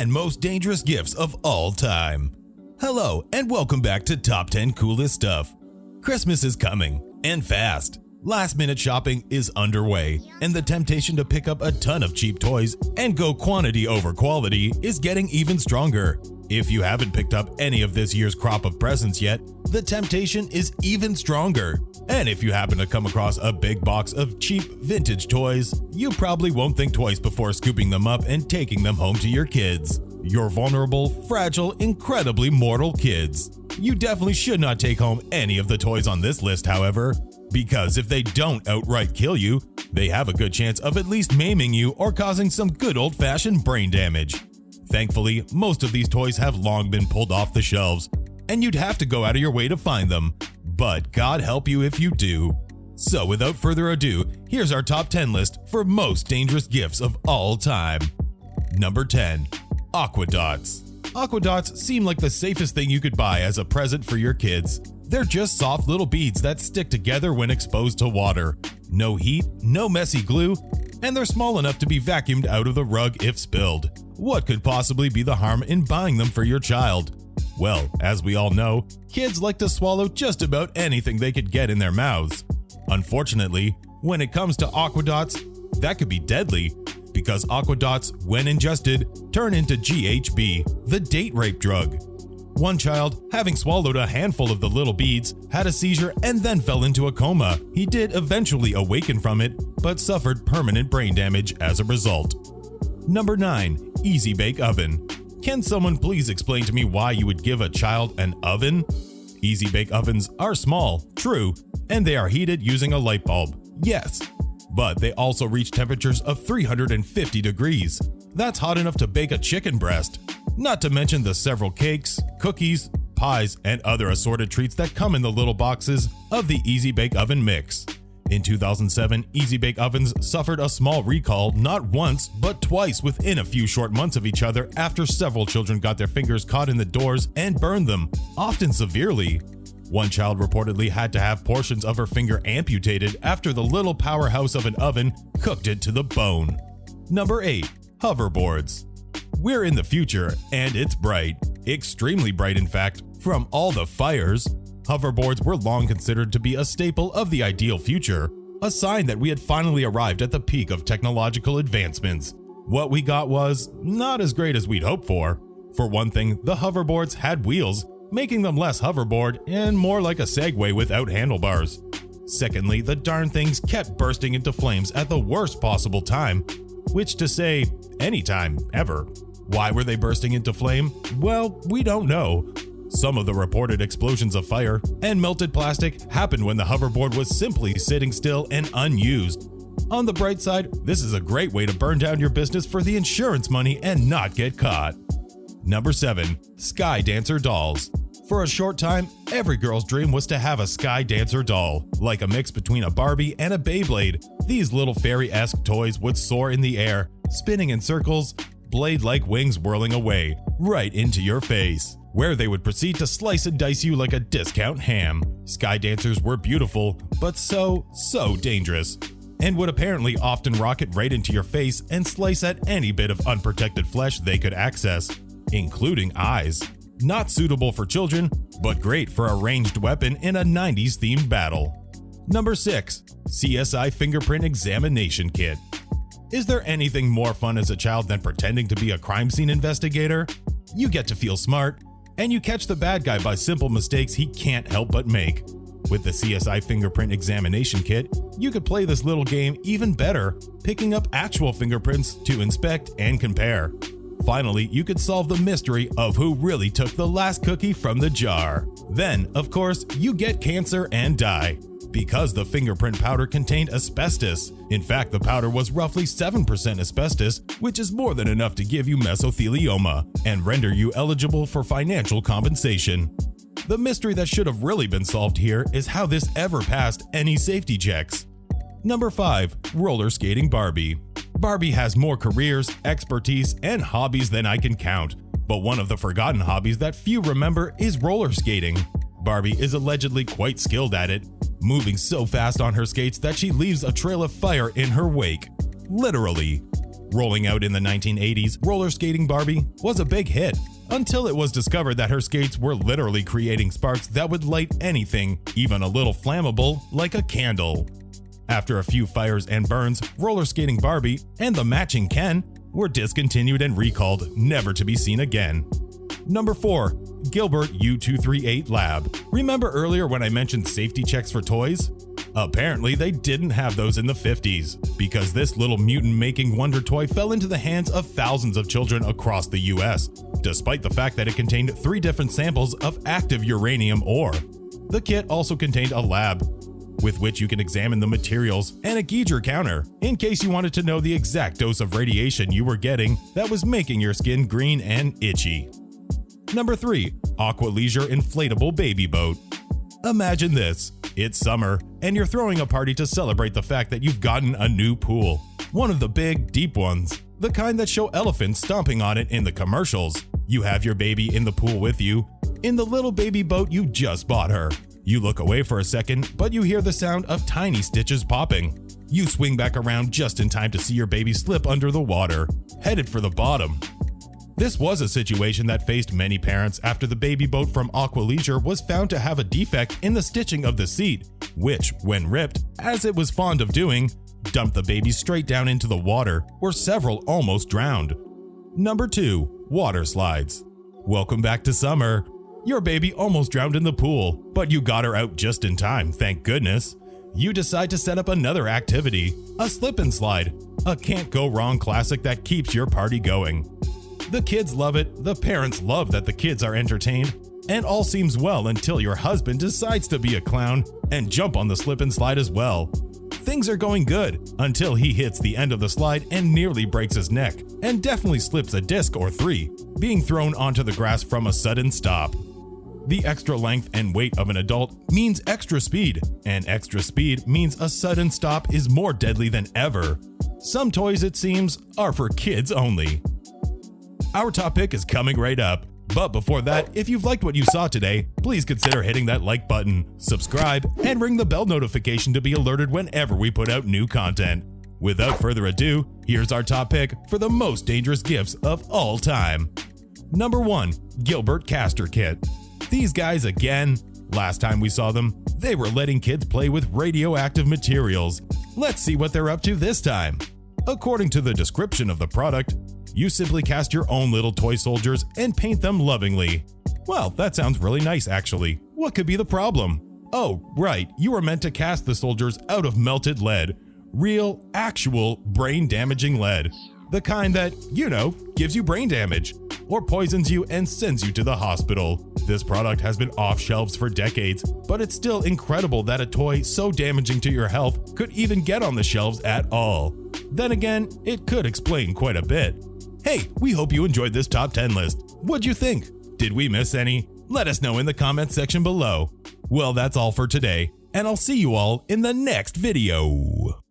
10 most dangerous gifts of all time. Hello and welcome back to Top 10 Coolest Stuff. Christmas is coming, and fast. Last-minute shopping is underway, and the temptation to pick up a ton of cheap toys and go quantity over quality is getting even stronger. If you haven't picked up any of this year's crop of presents yet, the temptation is even stronger. And if you happen to come across a big box of cheap vintage toys, you probably won't think twice before scooping them up and taking them home to your kids. Your vulnerable, fragile, incredibly mortal kids. You definitely should not take home any of the toys on this list, however, because if they don't outright kill you, they have a good chance of at least maiming you or causing some good old-fashioned brain damage. Thankfully, most of these toys have long been pulled off the shelves, and you'd have to go out of your way to find them. But God help you if you do. So without further ado, here's our top 10 list for most dangerous gifts of all time. Number 10. Aqua Dots. Aqua Dots seem like the safest thing you could buy as a present for your kids. They're just soft little beads that stick together when exposed to water. No heat, no messy glue, and they're small enough to be vacuumed out of the rug if spilled. What could possibly be the harm in buying them for your child? Well, as we all know, kids like to swallow just about anything they could get in their mouths. Unfortunately, when it comes to Aqua Dots, that could be deadly, because Aqua Dots, when ingested, turn into GHB, the date rape drug. One child, having swallowed a handful of the little beads, had a seizure and then fell into a coma. He did eventually awaken from it, but suffered permanent brain damage as a result. Number 9. Easy Bake Oven. Can someone please explain to me why you would give a child an oven? Easy Bake Ovens are small, true, and they are heated using a light bulb, yes. But they also reach temperatures of 350 degrees. That's hot enough to bake a chicken breast. Not to mention the several cakes, cookies, pies, and other assorted treats that come in the little boxes of the Easy Bake Oven mix. In 2007, Easy Bake Ovens suffered a small recall not once, but twice within a few short months of each other after several children got their fingers caught in the doors and burned them, often severely. One child reportedly had to have portions of her finger amputated after the little powerhouse of an oven cooked it to the bone. Number 8. Hoverboards. We're in the future, and it's bright. Extremely bright, in fact, from all the fires. Hoverboards were long considered to be a staple of the ideal future, a sign that we had finally arrived at the peak of technological advancements. What we got was not as great as we'd hoped for. For one thing, the hoverboards had wheels, making them less hoverboard and more like a Segway without handlebars. Secondly, the darn things kept bursting into flames at the worst possible time, which to say, anytime, ever. Why were they bursting into flame? Well, we don't know. Some of the reported explosions of fire and melted plastic happened when the hoverboard was simply sitting still and unused. On the bright side, this is a great way to burn down your business for the insurance money and not get caught. Number 7. Skydancer Dolls. For a short time, every girl's dream was to have a Skydancer doll, like a mix between a Barbie and a Beyblade. These little fairy-esque toys would soar in the air, spinning in circles, blade-like wings whirling away, right into your face, where they would proceed to slice and dice you like a discount ham. Skydancers were beautiful, but so dangerous, and would apparently often rocket right into your face and slice at any bit of unprotected flesh they could access, including eyes. Not suitable for children, but great for a ranged weapon in a 90s themed battle. Number 6. CSI Fingerprint Examination Kit. Is there anything more fun as a child than pretending to be a crime scene investigator? You get to feel smart, and you catch the bad guy by simple mistakes he can't help but make. With the CSI Fingerprint Examination Kit, you could play this little game even better, picking up actual fingerprints to inspect and compare. Finally, you could solve the mystery of who really took the last cookie from the jar. Then, of course, you get cancer and die, because the fingerprint powder contained asbestos. In fact, the powder was roughly 7% asbestos, which is more than enough to give you mesothelioma and render you eligible for financial compensation. The mystery that should have really been solved here is how this ever passed any safety checks. Number 5. Rollerskating Barbie. Barbie has more careers, expertise, and hobbies than I can count, but one of the forgotten hobbies that few remember is roller skating. Barbie is allegedly quite skilled at it, moving so fast on her skates that she leaves a trail of fire in her wake. Literally. Rolling out in the 1980s, Rollerskating Barbie was a big hit, until it was discovered that her skates were literally creating sparks that would light anything, even a little flammable, like a candle. After a few fires and burns, Rollerskating Barbie and the matching Ken were discontinued and recalled, never to be seen again. Number 4. Gilbert U238 Lab. Remember earlier when I mentioned safety checks for toys? Apparently they didn't have those in the 50s, because this little mutant-making wonder toy fell into the hands of thousands of children across the US, despite the fact that it contained 3 different samples of active uranium ore. The kit also contained a lab, with which you can examine the materials, and a Geiger counter, in case you wanted to know the exact dose of radiation you were getting that was making your skin green and itchy. Number 3. Aqua Leisure Inflatable Baby Boat. Imagine this. It's summer, and you're throwing a party to celebrate the fact that you've gotten a new pool. One of the big, deep ones. The kind that show elephants stomping on it in the commercials. You have your baby in the pool with you, in the little baby boat you just bought her. You look away for a second, but you hear the sound of tiny stitches popping. You swing back around just in time to see your baby slip under the water, headed for the bottom. This was a situation that faced many parents after the baby boat from Aqua Leisure was found to have a defect in the stitching of the seat, which, when ripped, as it was fond of doing, dumped the baby straight down into the water, where several almost drowned. Number 2. Water slides. Welcome back to summer. Your baby almost drowned in the pool, but you got her out just in time, thank goodness. You decide to set up another activity, a slip and slide, a can't-go-wrong classic that keeps your party going. The kids love it, the parents love that the kids are entertained, and all seems well until your husband decides to be a clown and jump on the slip and slide as well. Things are going good until he hits the end of the slide and nearly breaks his neck, and definitely slips a disc or 3, being thrown onto the grass from a sudden stop. The extra length and weight of an adult means extra speed, and extra speed means a sudden stop is more deadly than ever. Some toys, it seems, are for kids only. Our top pick is coming right up. But before that, if you've liked what you saw today, please consider hitting that like button, subscribe, and ring the bell notification to be alerted whenever we put out new content. Without further ado, here's our top pick for the most dangerous gifts of all time. Number 1. Gilbert Kastor Kit. These guys again. Last time we saw them, they were letting kids play with radioactive materials. Let's see what they're up to this time. According to the description of the product, you simply cast your own little toy soldiers and paint them lovingly. Well, that sounds really nice actually. What could be the problem? Oh, right, you were meant to cast the soldiers out of melted lead. Real, actual, brain-damaging lead. The kind that, you know, gives you brain damage, or poisons you and sends you to the hospital. This product has been off shelves for decades, but it's still incredible that a toy so damaging to your health could even get on the shelves at all. Then again, it could explain quite a bit. Hey, we hope you enjoyed this top 10 list. What'd you think? Did we miss any? Let us know in the comments section below. Well, that's all for today, and I'll see you all in the next video.